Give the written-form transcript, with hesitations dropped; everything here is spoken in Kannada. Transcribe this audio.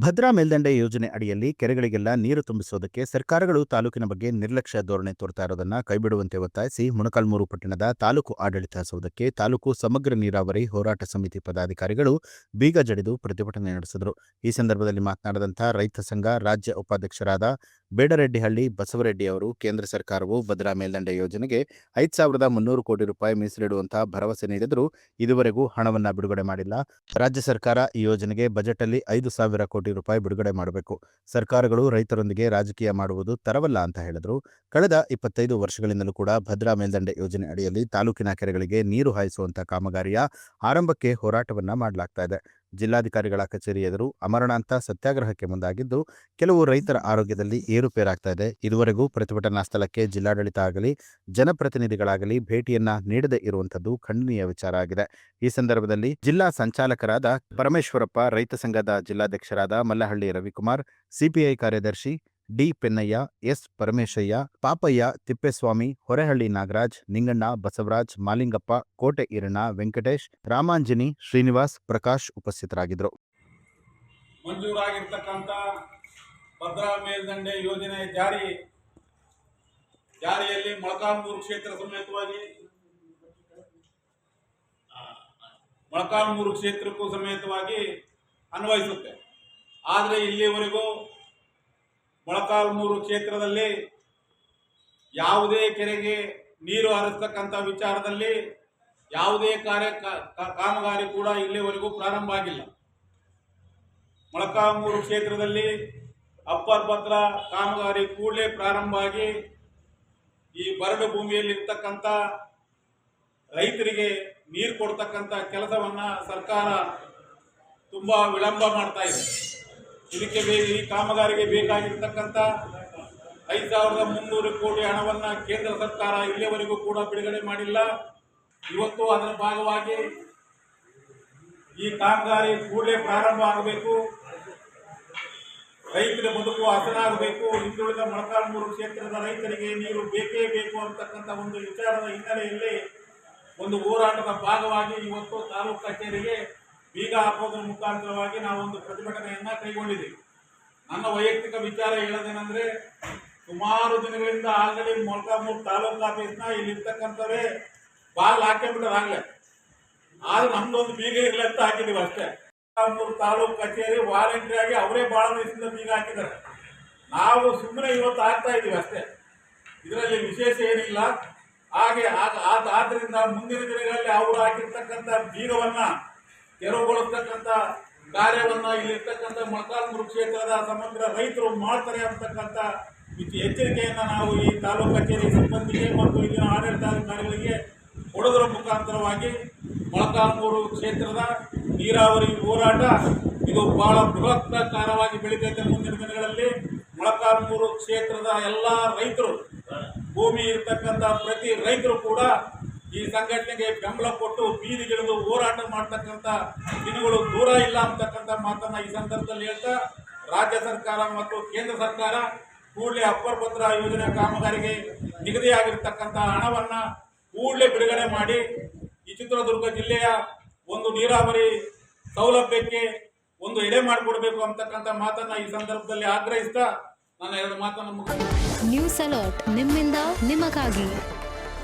ಭದ್ರಾ ಮೇಲ್ದಂಡೆ ಯೋಜನೆ ಅಡಿಯಲ್ಲಿ ಕೆರೆಗಳಿಗೆಲ್ಲ ನೀರು ತುಂಬಿಸುವುದಕ್ಕೆ ಸರ್ಕಾರಗಳು ತಾಲೂಕಿನ ಬಗ್ಗೆ ನಿರ್ಲಕ್ಷ್ಯ ಧೋರಣೆ ತೋರ್ತಾ ಇರೋದನ್ನ ಕೈಬಿಡುವಂತೆ ಒತ್ತಾಯಿಸಿ ಮೊಳಕಾಲ್ಮೂರು ಪಟ್ಟಣದ ತಾಲೂಕು ಆಡಳಿತ ಸೌಧಕ್ಕೆ ತಾಲೂಕು ಸಮಗ್ರ ನೀರಾವರಿ ಹೋರಾಟ ಸಮಿತಿ ಪದಾಧಿಕಾರಿಗಳು ಬೀಗ ಜಡಿದು ಪ್ರತಿಭಟನೆ ನಡೆಸಿದರು. ಈ ಸಂದರ್ಭದಲ್ಲಿ ಮಾತನಾಡಿದಂಥ ರೈತ ಸಂಘ ರಾಜ್ಯ ಉಪಾಧ್ಯಕ್ಷರಾದ ಬೇಡರೆಡ್ಡಿಹಳ್ಳಿ ಬಸವರೆಡ್ಡಿ ಅವರು ಕೇಂದ್ರ ಸರ್ಕಾರವು ಭದ್ರಾ ಮೇಲ್ದಂಡೆ ಯೋಜನೆಗೆ 5,300 ಕೋಟಿ ರೂಪಾಯಿ ಮೀಸಲಿಡುವಂತಹ ಭರವಸೆ ನೀಡಿದರೂ ಇದುವರೆಗೂ ಹಣವನ್ನು ಬಿಡುಗಡೆ ಮಾಡಿಲ್ಲ. ರಾಜ್ಯ ಸರ್ಕಾರ ಈ ಯೋಜನೆಗೆ ಬಜೆಟ್ನಲ್ಲಿ 5,000 ಕೋಟಿ ರೂಪಾಯಿ ಬಿಡುಗಡೆ ಮಾಡಬೇಕು. ಸರ್ಕಾರಗಳು ರೈತರೊಂದಿಗೆ ರಾಜಕೀಯ ಮಾಡುವುದು ತರವಲ್ಲ ಅಂತ ಹೇಳಿದರು. ಕಳೆದ 25 ವರ್ಷಗಳಿಂದಲೂ ಕೂಡ ಭದ್ರಾ ಮೇಲ್ದಂಡೆ ಯೋಜನೆ ಅಡಿಯಲ್ಲಿ ತಾಲೂಕಿನ ಕೆರೆಗಳಿಗೆ ನೀರು ಹಾಯಿಸುವಂತಹ ಕಾಮಗಾರಿಯ ಆರಂಭಕ್ಕೆ ಹೋರಾಟವನ್ನ ಮಾಡಲಾಗ್ತಾ ಇದೆ. ಜಿಲ್ಲಾಧಿಕಾರಿಗಳ ಕಚೇರಿ ಎದುರು ಅಮರಣಾಂತ ಸತ್ಯಾಗ್ರಹಕ್ಕೆ ಮುಂದಾಗಿದ್ದು ಕೆಲವು ರೈತರ ಆರೋಗ್ಯದಲ್ಲಿ ಏರುಪೇರಾಗ್ತಾ ಇದೆ. ಇದುವರೆಗೂ ಪ್ರತಿಭಟನಾ ಸ್ಥಳಕ್ಕೆ ಜಿಲ್ಲಾಡಳಿತ ಆಗಲಿ ಜನಪ್ರತಿನಿಧಿಗಳಾಗಲಿ ಭೇಟಿಯನ್ನ ನೀಡದೇ ಇರುವಂತದ್ದು ಖಂಡನೀಯ ವಿಚಾರ ಆಗಿದೆ. ಈ ಸಂದರ್ಭದಲ್ಲಿ ಜಿಲ್ಲಾ ಸಂಚಾಲಕರಾದ ಪರಮೇಶ್ವರಪ್ಪ, ರೈತ ಸಂಘದ ಜಿಲ್ಲಾಧ್ಯಕ್ಷರಾದ ಮಲ್ಲಹಳ್ಳಿ ರವಿಕುಮಾರ್, ಸಿಪಿಐ ಕಾರ್ಯದರ್ಶಿ ಡಿ ಪೆನ್ನಯ್ಯ, ಎಸ್ ಪರಮೇಶಯ್ಯ, ಪಾಪಯ್ಯ, ತಿಪ್ಪೇಸ್ವಾಮಿ, ಹೊರೆಹಳ್ಳಿ ನಾಗರಾಜ್, ನಿಂಗಣ್ಣ, ಬಸವರಾಜ್, ಮಾಲಿಂಗಪ್ಪ, ಕೋಟೆ ಈರಣ್ಣ, ವೆಂಕಟೇಶ್, ರಾಮಾಂಜನಿ, ಶ್ರೀನಿವಾಸ್, ಪ್ರಕಾಶ್ ಉಪಸ್ಥಿತರಾಗಿದ್ದರು. ಮಂಜೂರಾಗಿರ್ತಕ್ಕಂಥ ಭದ್ರಾ ಮೇಲ್ದಂಡೆ ಯೋಜನೆ ಜಾರಿಯಲ್ಲಿ ಮೊಳಕಾಲ್ಮೂರು ಕ್ಷೇತ್ರ ಸಮೇತವಾಗಿ ಮೊಳಕಾಲ್ಮೂರು ಕ್ಷೇತ್ರಕ್ಕೂ ಸಮೇತವಾಗಿ ಅನ್ವಯಿಸುತ್ತೆ. ಆದರೆ ಇಲ್ಲಿವರೆಗೂ ಮೊಳಕಾಲ್ಮೂರು ಕ್ಷೇತ್ರದಲ್ಲಿ ಯಾವುದೇ ಕೆರೆಗೆ ನೀರು ಹರಿಸ್ತಕ್ಕಂಥ ವಿಚಾರದಲ್ಲಿ ಯಾವುದೇ ಕಾಮಗಾರಿ ಕೂಡ ಇಲ್ಲಿವರೆಗೂ ಪ್ರಾರಂಭ ಆಗಿಲ್ಲ. ಮೊಳಕಾಲ್ಮೂರು ಕ್ಷೇತ್ರದಲ್ಲಿ ಅಪ್ಪರ್ ಭದ್ರಾ ಕಾಮಗಾರಿ ಕೂಡಲೇ ಪ್ರಾರಂಭ ಆಗಿ ಈ ಬರಡು ಭೂಮಿಯಲ್ಲಿರ್ತಕ್ಕಂಥ ರೈತರಿಗೆ ನೀರು ಕೊಡ್ತಕ್ಕಂಥ ಕೆಲಸವನ್ನ ಸರ್ಕಾರ ತುಂಬಾ ವಿಳಂಬ ಮಾಡ್ತಾ ಇದೆ. ಇದಕ್ಕೆ ಈ ಕಾಮಗಾರಿಗೆ ಬೇಕಾಗಿರ್ತಕ್ಕಂಥ 5,300 ಕೋಟಿ ಹಣವನ್ನ ಕೇಂದ್ರ ಸರ್ಕಾರ ಇಲ್ಲಿಯವರೆಗೂ ಕೂಡ ಬಿಡುಗಡೆ ಮಾಡಿಲ್ಲ. ಇವತ್ತು ಅದರ ಭಾಗವಾಗಿ ಈ ಕಾಮಗಾರಿ ಕೂಡಲೇ ಪ್ರಾರಂಭ ಆಗಬೇಕು, ರೈತರ ಬದುಕು ಹಸನಾಗಬೇಕು, ಹಿಂದುಳಿದ ಮೊಳಕಾಲ್ಮೂರು ಕ್ಷೇತ್ರದ ರೈತರಿಗೆ ನೀರು ಬೇಕೇ ಬೇಕು ಅಂತಕ್ಕಂಥ ಒಂದು ವಿಚಾರದ ಹಿನ್ನೆಲೆಯಲ್ಲಿ ಒಂದು ಹೋರಾಟದ ಭಾಗವಾಗಿ ಇವತ್ತು ತಾಲೂಕು ಕಚೇರಿಗೆ ಬೀಗ ಹಾಕೋದ್ರ ಮುಖಾಂತರವಾಗಿ ನಾವೊಂದು ಪ್ರತಿಭಟನೆಯನ್ನ ಕೈಗೊಂಡಿದ್ದೀವಿ. ನನ್ನ ವೈಯಕ್ತಿಕ ವಿಚಾರ ಹೇಳೋದೇನೆಂದ್ರೆ, ಸುಮಾರು ದಿನಗಳಿಂದ ಆಲ್ರೆಡಿ ಮೊಳಕಾಲ್ಮೂರು ತಾಲೂಕು ಆಫೀಸ್ನ ಇಲ್ಲಿರ್ತಕ್ಕಂಥವೇ ಬಾಗಿಲು ಹಾಕಿಬಿಟ್ಟರಾಗಲೇ, ಆದ್ರೆ ನಮ್ದೊಂದು ಬೀಗ ಇರಲಿ ಅಂತ ಹಾಕಿದ್ದೀವಿ ಅಷ್ಟೇ. ಮೊಳಕಾಲ್ಮೂರು ತಾಲೂಕು ಕಚೇರಿ ವಾಲಂಟ್ರಿ ಆಗಿ ಅವರೇ ಬಹಳ ದಿವಸದಿಂದ ಬೀಗ ಹಾಕಿದ್ದಾರೆ. ನಾವು ಸುಮ್ಮನೆ ಇವತ್ತು ಹಾಕ್ತಾ ಇದ್ದೀವಿ ಅಷ್ಟೇ, ಇದರಲ್ಲಿ ವಿಶೇಷ ಏನಿಲ್ಲ. ಹಾಗೆ ಆದ್ರಿಂದ ಮುಂದಿನ ದಿನಗಳಲ್ಲಿ ಅವರು ಹಾಕಿರ್ತಕ್ಕಂಥ ಬೀಗವನ್ನ ತೆರವುಗೊಳಿಸ್ತಕ್ಕಂಥ ಕಾರ್ಯವನ್ನ ಇಲ್ಲಿರ್ತಕ್ಕಂಥ ಮೊಳಕಾಲ್ಮೂರು ಕ್ಷೇತ್ರದ ಸಮಗ್ರ ರೈತರು ಮಾಡ್ತಾರೆ ಅಂತಕ್ಕಂಥ ಎಚ್ಚರಿಕೆಯನ್ನ ನಾವು ಈ ತಾಲೂಕು ಕಚೇರಿ ಸಿಬ್ಬಂದಿಗೆ ಮತ್ತು ಇಲ್ಲಿನ ಆಡಳಿತಾಧಿಕಾರಿಗಳಿಗೆ ಕೊಡೋದರ ಮುಖಾಂತರವಾಗಿ ಮೊಳಕಾಲ್ಮೂರು ಕ್ಷೇತ್ರದ ನೀರಾವರಿ ಹೋರಾಟ ಇದು ಬಹಳ ಬೃಹತ್ತಾಕಾರವಾಗಿ ಬೆಳೀತೈತೆ. ಮುಂದಿನ ದಿನಗಳಲ್ಲಿ ಮೊಳಕಾಲ್ಮೂರು ಕ್ಷೇತ್ರದ ಎಲ್ಲ ರೈತರು, ಭೂಮಿ ಇರ್ತಕ್ಕಂಥ ಪ್ರತಿ ರೈತರು ಕೂಡ ಈ ಸಂಘಟನೆಗೆ ಬೆಂಬಲ ಕೊಟ್ಟು ಬೀದಿಗಿಳಿದು ಹೋರಾಟ ಮಾಡ್ತಕ್ಕಂಥ ದಿನಗಳು ದೂರ ಇಲ್ಲ ಅಂತಕ್ಕಂಥ ಮಾತನ್ನ ಈ ಸಂದರ್ಭದಲ್ಲಿ ಹೇಳ್ತಾ, ರಾಜ್ಯ ಸರ್ಕಾರ ಮತ್ತು ಕೇಂದ್ರ ಸರ್ಕಾರ ಕೂಡಲೇ ಅಪ್ಪರ್ ಭದ್ರಾ ಯೋಜನೆ ಕಾಮಗಾರಿಗೆ ನಿಗದಿಯಾಗಿರ್ತಕ್ಕಂಥ ಹಣವನ್ನ ಕೂಡಲೇ ಬಿಡುಗಡೆ ಮಾಡಿ ಈ ಚಿತ್ರದುರ್ಗ ಜಿಲ್ಲೆಯ ಒಂದು ನೀರಾವರಿ ಸೌಲಭ್ಯಕ್ಕೆ ಒಂದು ಎಡೆ ಮಾಡಿಕೊಡ್ಬೇಕು ಅಂತಕ್ಕಂಥ ಮಾತನ್ನ ಈ ಸಂದರ್ಭದಲ್ಲಿ ಆಗ್ರಹಿಸ್ತಾ ನನ್ನ ಎರಡು ಮಾತನ್ನು ನ್ಯೂಸ್ ಅಲರ್ಟ್, ನಿಮ್ಮಿಂದ ನಿಮಗಾಗಿ.